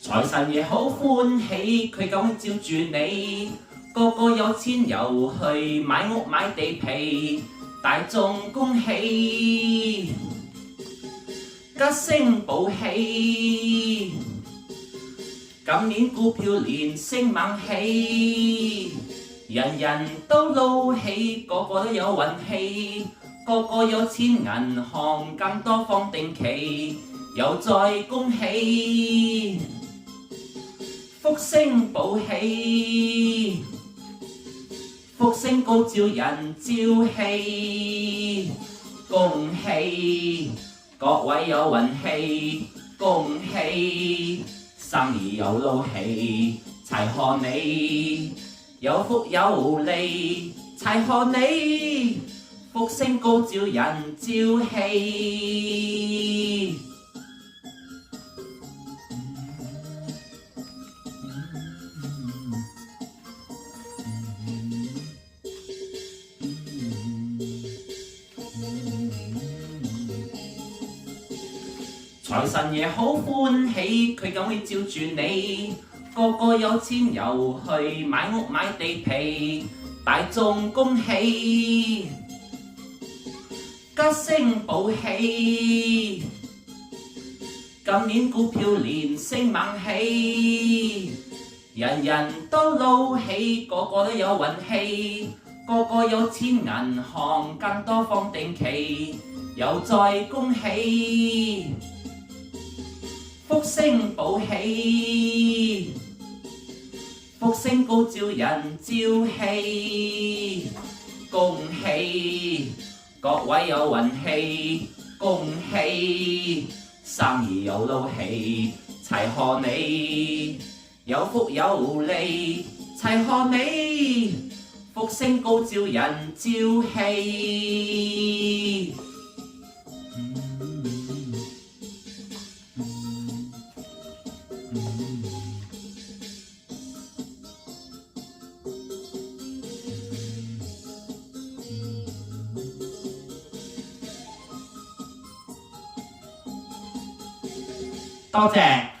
財神爺好歡喜，佢咁照住你，個個有錢又去買屋買地皮，大眾恭喜，吉星寶氣，今年股票連升猛起，人人都撈起，個個都有運氣，個個有錢銀行更多放定期，又再恭喜，福星寶氣，福星高照人朝氣，恭喜各位有運氣，恭喜生意有撈起，齊賀你有福有利，齊賀你福星高照人朝氣。財神爺好歡喜，佢咁會照住你，個個有錢又去買屋買地皮，大眾恭喜，吉星寶氣，今年股票連升猛起，人人都撈起，個個都有運氣，個個有錢銀行更多放定期，又再恭喜，福星寶氣，福星高照人朝氣，恭喜各位有運氣，恭喜生意有撈起，齊賀你有福有利，齊賀你福星高照人朝氣。多謝。